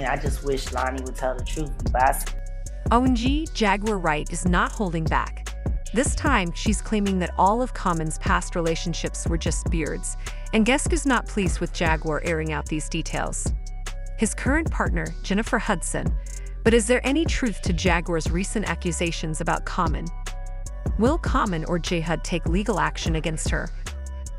mean, I just wish Lonnie would tell the truth. But OMG, Jaguar Wright is not holding back. This time, she's claiming that all of Common's past relationships were just beards, and guess who's not pleased with Jaguar airing out these details? His current partner, Jennifer Hudson. But is there any truth to Jaguar's recent accusations about Common? Will Common or J-Hud take legal action against her?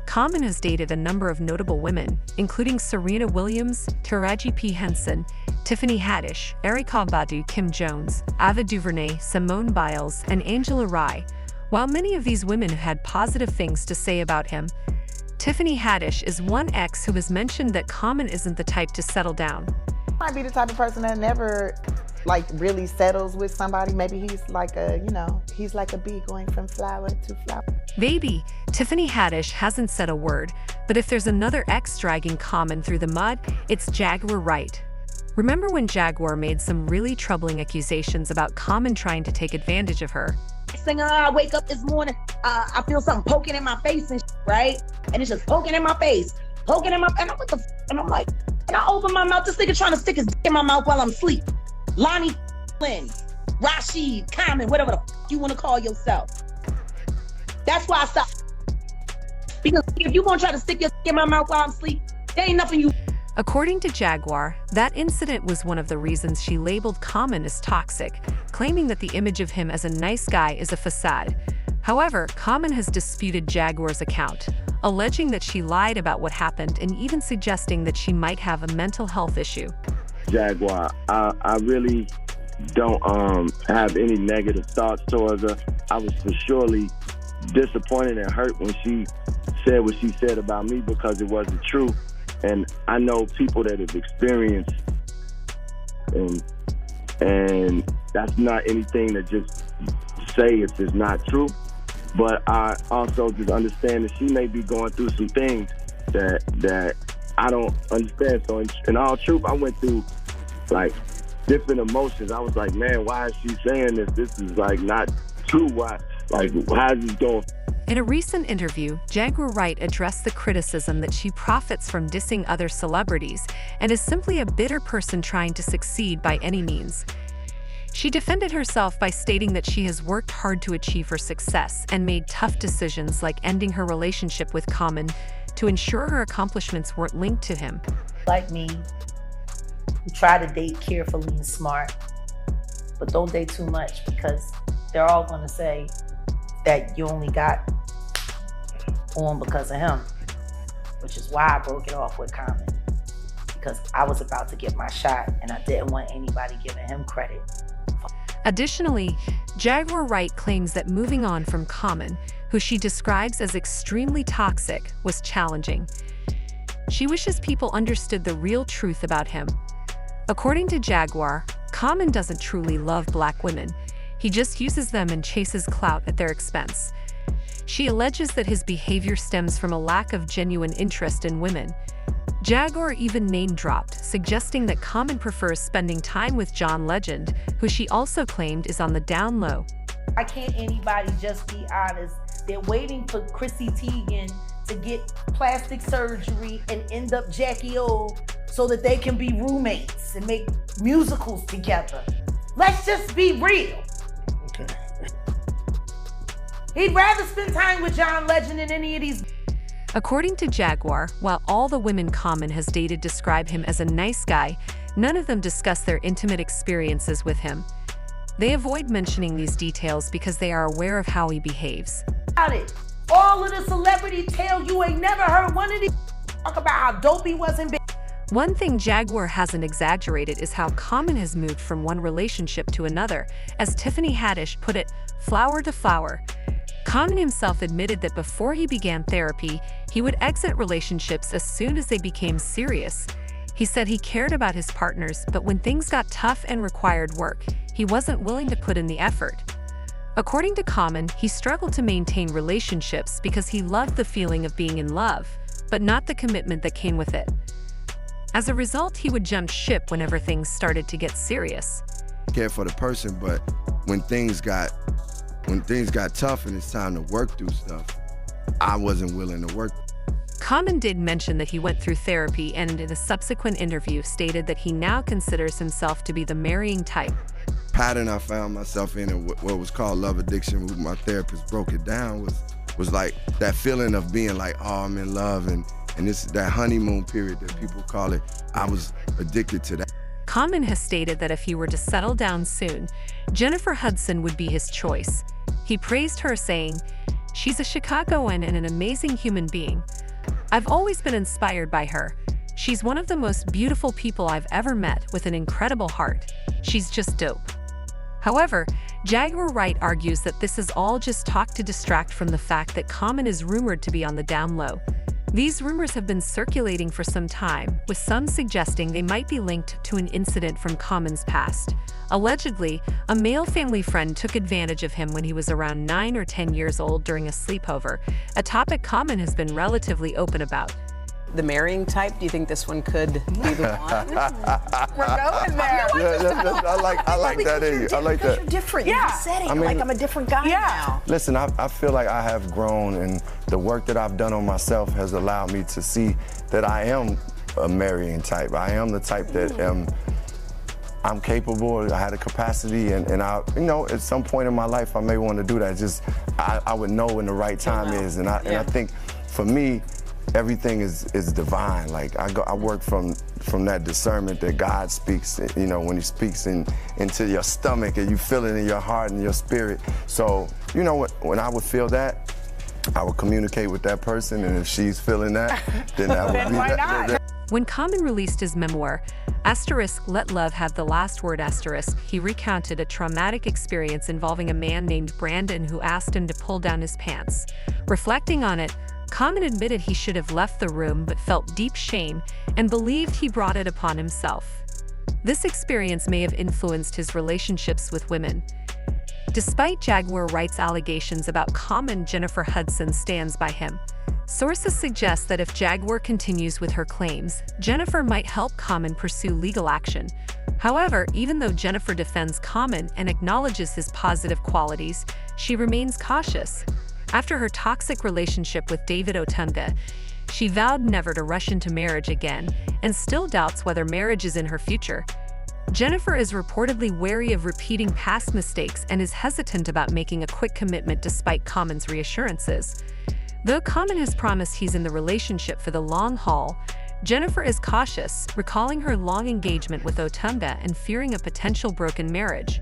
Common has dated a number of notable women, including Serena Williams, Taraji P. Henson, Tiffany Haddish, Erykah Badu, Kim Jones, Ava DuVernay, Simone Biles, and Angela Rye. While many of these women had positive things to say about him, Tiffany Haddish is one ex who has mentioned that Common isn't the type to settle down. Might be the type of person that never really settles with somebody. Maybe he's like a, he's like a bee going from flower to flower. Baby, Tiffany Haddish hasn't said a word, but if there's another ex dragging Common through the mud, it's Jaguar Wright. Remember when Jaguar made some really troubling accusations about Common trying to take advantage of her? I wake up this morning, I feel something poking in my face and right? And it's just poking in my face, and I'm like, and I open my mouth, this nigga trying to stick his dick in my mouth while I'm asleep. Lonnie, Lynn, Rashid, Common, whatever the you want to call yourself. That's why I stopped. Because if you gonna try to stick your dick in my mouth while I'm asleep, there ain't nothing you. According to Jaguar, that incident was one of the reasons she labeled Common as toxic, claiming that the image of him as a nice guy is a facade. However, Common has disputed Jaguar's account, alleging that she lied about what happened and even suggesting that she might have a mental health issue. Jaguar, I really don't have any negative thoughts towards her. I was for surely disappointed and hurt when she said what she said about me because it wasn't true. And I know people that have experienced, and that's not anything to just say if it's not true. But I also just understand that she may be going through some things that I don't understand. So in all truth, I went through different emotions. I was like, man, why is she saying this? This is not true. Why? How is this going? In a recent interview, Jaguar Wright addressed the criticism that she profits from dissing other celebrities and is simply a bitter person trying to succeed by any means. She defended herself by stating that she has worked hard to achieve her success and made tough decisions like ending her relationship with Common to ensure her accomplishments weren't linked to him. like me, you try to date carefully and smart, but don't date too much because they're all going to say that you only got on because of him, which is why I broke it off with Common, because I was about to get my shot and I didn't want anybody giving him credit. Additionally, Jaguar Wright claims that moving on from Common, who she describes as extremely toxic, was challenging. She wishes people understood the real truth about him. According to Jaguar, Common doesn't truly love black women. He just uses them and chases clout at their expense. She alleges that his behavior stems from a lack of genuine interest in women. Jaguar even name-dropped, suggesting that Common prefers spending time with John Legend, who she also claimed is on the down low. Why can't anybody just be honest? They're waiting for Chrissy Teigen to get plastic surgery and end up Jackie O so that they can be roommates and make musicals together. Let's just be real. Okay. He'd rather spend time with John Legend than any of these. According to Jaguar, while all the women Common has dated describe him as a nice guy, none of them discuss their intimate experiences with him. They avoid mentioning these details because they are aware of how he behaves. All of the celebrity tale, you ain't never heard one of these talk about how dope he was in bed. One thing Jaguar hasn't exaggerated is how Common has moved from one relationship to another. As Tiffany Haddish put it, flower to flower. Common himself admitted that before he began therapy, he would exit relationships as soon as they became serious. He said he cared about his partners, but when things got tough and required work, he wasn't willing to put in the effort. According to Common, he struggled to maintain relationships because he loved the feeling of being in love, but not the commitment that came with it. As a result, he would jump ship whenever things started to get serious. Care for the person, but when things got tough and it's time to work through stuff, I wasn't willing to work. Common did mention that he went through therapy and in a subsequent interview stated that he now considers himself to be the marrying type. Pattern I found myself in and what was called love addiction, when my therapist broke it down, was like that feeling of being like, oh, I'm in love, and this that honeymoon period that people call it. I was addicted to that. Common has stated that if he were to settle down soon, Jennifer Hudson would be his choice. He praised her, saying, "She's a Chicagoan and an amazing human being. I've always been inspired by her. She's one of the most beautiful people I've ever met, with an incredible heart. She's just dope." However, Jaguar Wright argues that this is all just talk to distract from the fact that Common is rumored to be on the down low. These rumors have been circulating for some time, with some suggesting they might be linked to an incident from Common's past. Allegedly, a male family friend took advantage of him when he was around 9 or 10 years old during a sleepover, a topic Common has been relatively open about. The marrying type, do you think this one could be the one? We're going there. I like that in you. I like that. You're different. Yeah. You said it. I mean, like I'm a different guy now. Listen, I feel like I have grown, and the work that I've done on myself has allowed me to see that I am a marrying type. I am the type that I'm capable. I had a capacity, and I, at some point in my life, I may want to do that. Just I would know when the right time is, and I think for me, everything is divine. Like I work from that discernment that God speaks, when he speaks into your stomach and you feel it in your heart and your spirit. So, when I would feel that, I would communicate with that person, and if she's feeling that, then that would be why that. not? When Common released his memoir, Let Love Have the Last Word, he recounted a traumatic experience involving a man named Brandon who asked him to pull down his pants. Reflecting on it, Common admitted he should have left the room but felt deep shame and believed he brought it upon himself. This experience may have influenced his relationships with women. Despite Jaguar Wright's allegations about Common, Jennifer Hudson stands by him. Sources suggest that if Jaguar continues with her claims, Jennifer might help Common pursue legal action. However, even though Jennifer defends Common and acknowledges his positive qualities, she remains cautious. After her toxic relationship with David Otunga, she vowed never to rush into marriage again and still doubts whether marriage is in her future. Jennifer is reportedly wary of repeating past mistakes and is hesitant about making a quick commitment despite Common's reassurances. Though Common has promised he's in the relationship for the long haul, Jennifer is cautious, recalling her long engagement with Otunga and fearing a potential broken marriage.